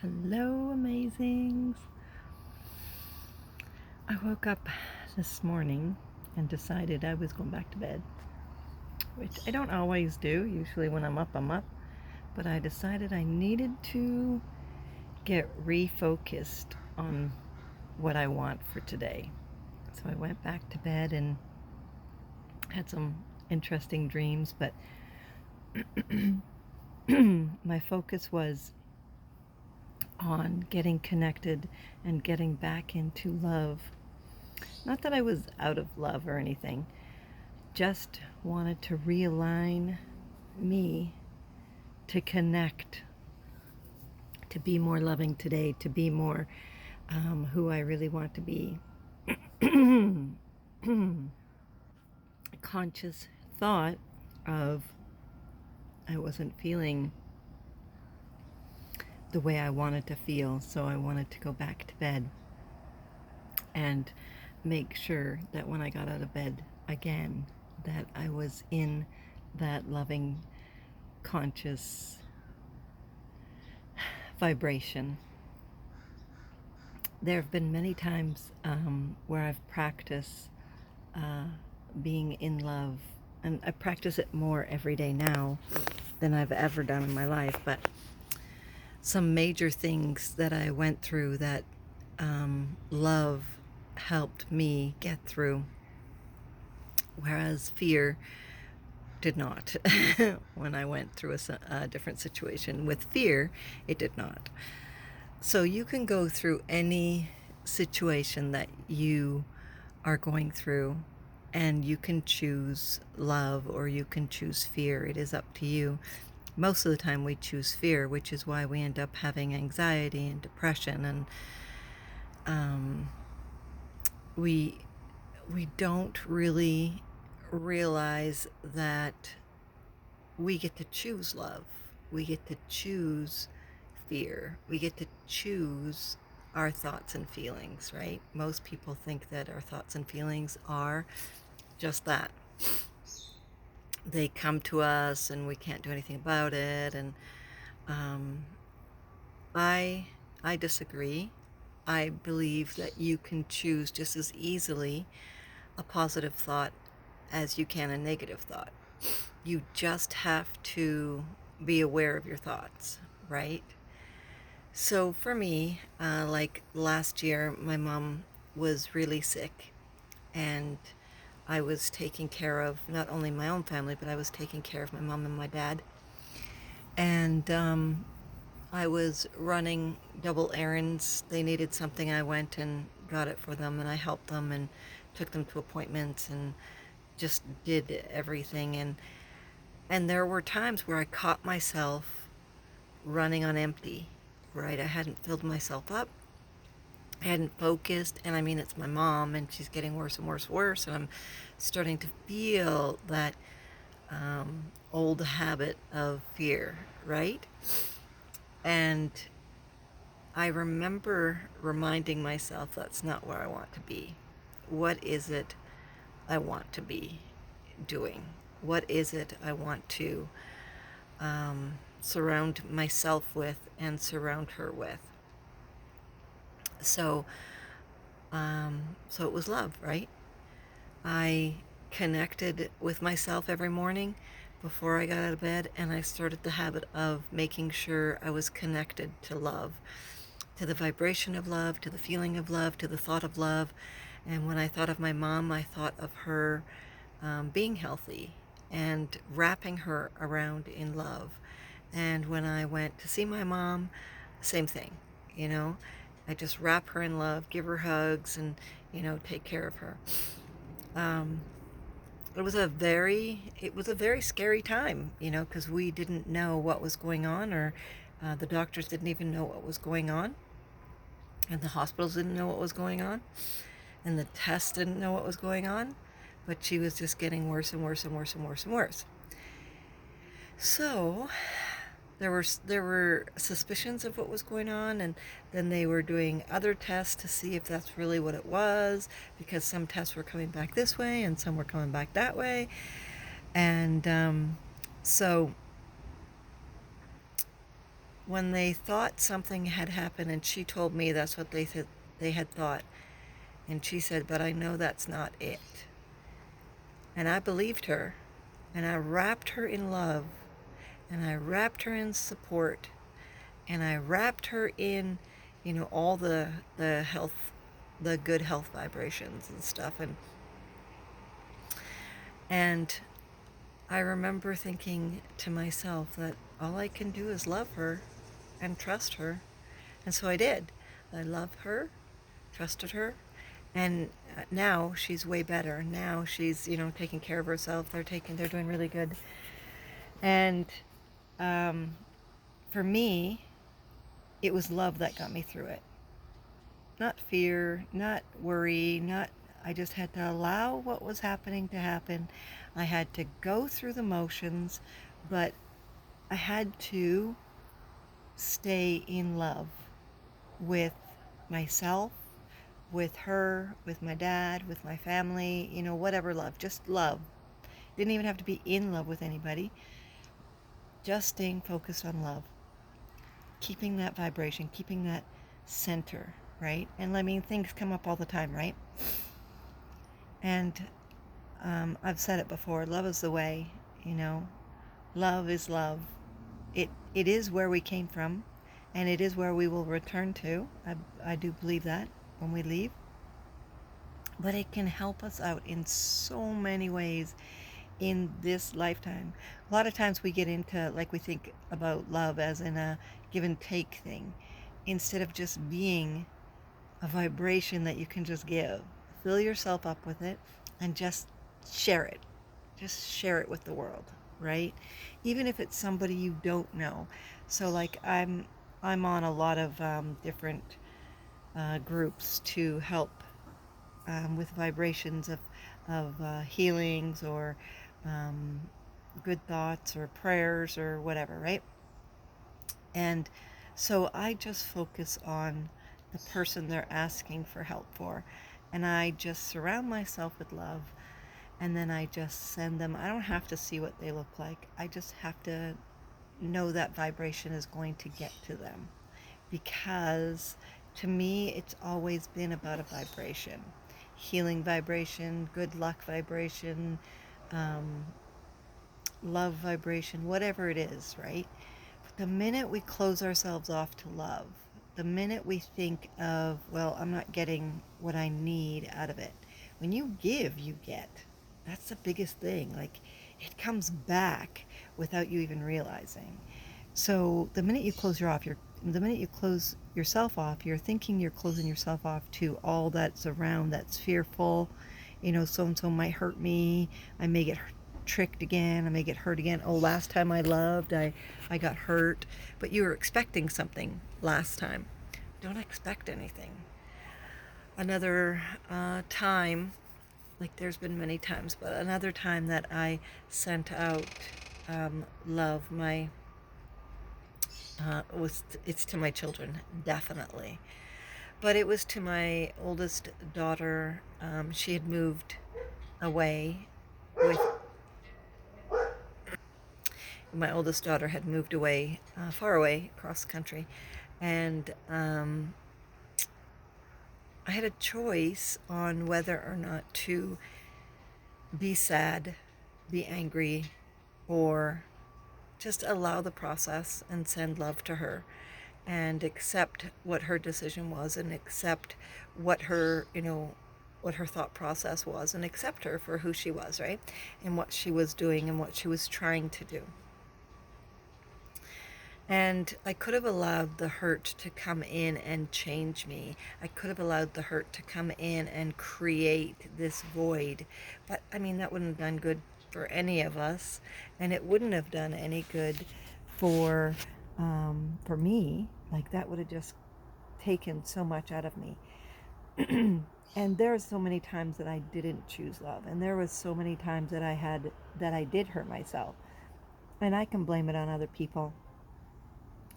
Hello, amazings. I woke up this morning and decided I was going back to bed, which I don't always do. Usually, when I'm up, I'm up. But I decided I needed to get refocused on what I want for today. So I went back to bed and had some interesting dreams, but my focus was on getting connected and getting back into love. Not that I was out of love or anything, just wanted to realign me to connect, to be more loving today, to be more who I really want to be. Conscious thought of I wasn't feeling the way I wanted to feel, so I wanted to go back to bed and make sure that when I got out of bed again, that I was in that loving, conscious vibration. There have been many times where I've practiced being in love, and I practice it more every day now than I've ever done in my life, but some major things that I went through that love helped me get through, whereas fear did not. When I went through a different situation with fear, it did not. So you can go through any situation that you are going through, and you can choose love or you can choose fear. It is up to you. Most of the time we choose fear, which is why we end up having anxiety and depression, and we don't really realize that we get to choose love. We get to choose fear. We get to choose our thoughts and feelings, right? Most people think that our thoughts and feelings are just that. They come to us and we can't do anything about it. And I disagree. I believe that you can choose just as easily a positive thought as you can a negative thought. You just have to be aware of your thoughts, right? So for me, like last year, my mom was really sick, and I was taking care of not only my own family, but I was taking care of my mom and my dad. And I was running double errands. They needed something. I went and got it for them, and I helped them and took them to appointments and just did everything. And there were times where I caught myself running on empty, right? I hadn't filled myself up. I hadn't focused, and I mean, it's my mom, and she's getting worse and worse and worse, and I'm starting to feel that old habit of fear, right? And I remember reminding myself that's not where I want to be. What is it I want to be doing? What is it I want to surround myself with and surround her with? So, so it was love, right? I connected with myself every morning before I got out of bed, and I started the habit of making sure I was connected to love, to the vibration of love, to the feeling of love, to the thought of love. And when I thought of my mom, I thought of her being healthy and wrapping her around in love. And when I went to see my mom, same thing, you know, I just wrap her in love, give her hugs, and, you know, take care of her. It was a very scary time, you know, because we didn't know what was going on, or the doctors didn't even know what was going on, and the hospitals didn't know what was going on, and the tests didn't know what was going on, but she was just getting worse and worse and worse and worse and worse. So there were suspicions of what was going on, and then they were doing other tests to see if that's really what it was, because some tests were coming back this way and some were coming back that way. And so when they thought something had happened, and she told me that's what they said they had thought, and she said, but I know that's not it. And I believed her, and I wrapped her in love, and I wrapped her in support, and I wrapped her in, all the health, the good health vibrations and stuff. And I remember thinking to myself that all I can do is love her and trust her. And so I did. I loved her, trusted her, and now she's way better. Now she's, taking care of herself. They're doing really good. And um, for me, it was love that got me through it. Not fear, not worry, not, I just had to allow what was happening to happen. I had to go through the motions, but I had to stay in love with myself, with her, with my dad, with my family, whatever love, just love. Didn't even have to be in love with anybody, just staying focused on love, keeping that vibration, keeping that center, right? And I mean, things come up all the time, right? And I've said it before, love is the way, love is love. It is where we came from, and it is where we will return to. I do believe that when we leave. But it can help us out in so many ways in this lifetime. A lot of times we get into, like, we think about love as in a give and take thing, instead of just being a vibration that you can just give. Fill yourself up with it and just share it. Just share it with the world, right? Even if it's somebody you don't know. So like I'm on a lot of different groups to help with vibrations of healings or good thoughts or prayers or whatever, right? And so I just focus on the person they're asking for help for, and I just surround myself with love, and then I just send them. I don't have to see what they look like. I just have to know that vibration is going to get to them, because to me it's always been about a vibration. Healing vibration, good luck vibration, um, love vibration, whatever it is, right? But the minute we close ourselves off to love, the minute we think of, well, I'm not getting what I need out of it. When you give, you get. That's the biggest thing. Like, it comes back without you even realizing. So the minute you close the minute you close yourself off, you're thinking you're closing yourself off to all that's around that's fearful. So and so might hurt me. I may get tricked again. I may get hurt again. Oh, last time I loved, I got hurt. But you were expecting something last time. Don't expect anything. Another time, like there's been many times, but another time that I sent out love, it's to my children, definitely. But it was to my oldest daughter. She had moved away with my oldest daughter had moved away, far away, across the country, and I had a choice on whether or not to be sad, be angry, or just allow the process and send love to her and accept what her decision was, and accept what what her thought process was, and accept her for who she was, right? And what she was doing and what she was trying to do. And I could have allowed the hurt to come in and change me. I could have allowed the hurt to come in and create this void. But I mean, that wouldn't have done good for any of us. And it wouldn't have done any good for, for me. Like, that would have just taken so much out of me. And there are so many times that I didn't choose love. And there was so many times that I did hurt myself. And I can blame it on other people.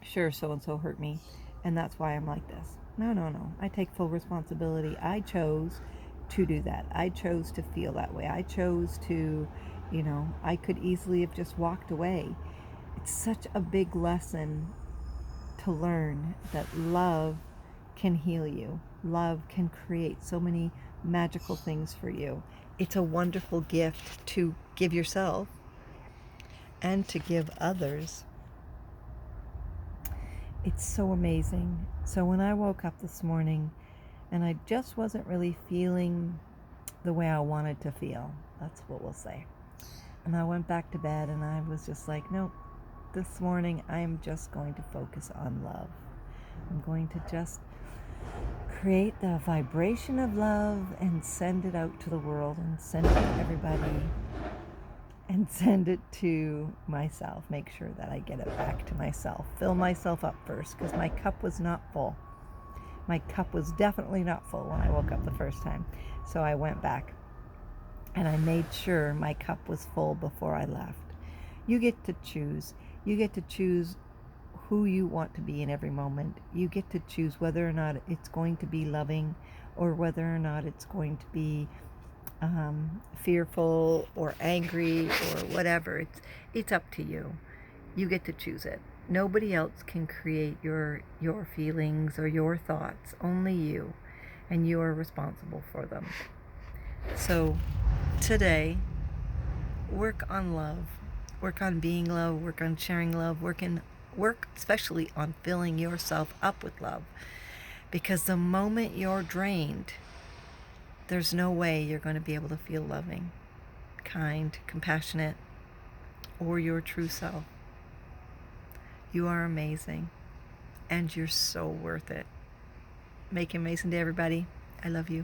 Sure, so and so hurt me, and that's why I'm like this. No, no, no. I take full responsibility. I chose to do that. I chose to feel that way. I chose to, I could easily have just walked away. It's such a big lesson to learn that love can heal you. Love can create so many magical things for you. It's a wonderful gift to give yourself and to give others. It's so amazing. So when I woke up this morning and I just wasn't really feeling the way I wanted to feel, that's what we'll say. And I went back to bed and I was just like, nope, this morning I'm just going to focus on love. I'm going to just create the vibration of love and send it out to the world and send it to everybody and send it to myself. Make sure that I get it back to myself. Fill myself up first, because my cup was not full. My cup was definitely not full when I woke up the first time. So I went back and I made sure my cup was full before I left. You get to choose. You get to choose who you want to be in every moment. You get to choose whether or not it's going to be loving or whether or not it's going to be fearful or angry or whatever. It's up to you. You get to choose it. Nobody else can create your feelings or your thoughts. Only you, and you are responsible for them. So today, work on love. Work on being love. Work on sharing love. Work especially on filling yourself up with love. Because the moment you're drained, there's no way you're going to be able to feel loving, kind, compassionate, or your true self. You are amazing, and you're so worth it. Make an amazing day, everybody. I love you.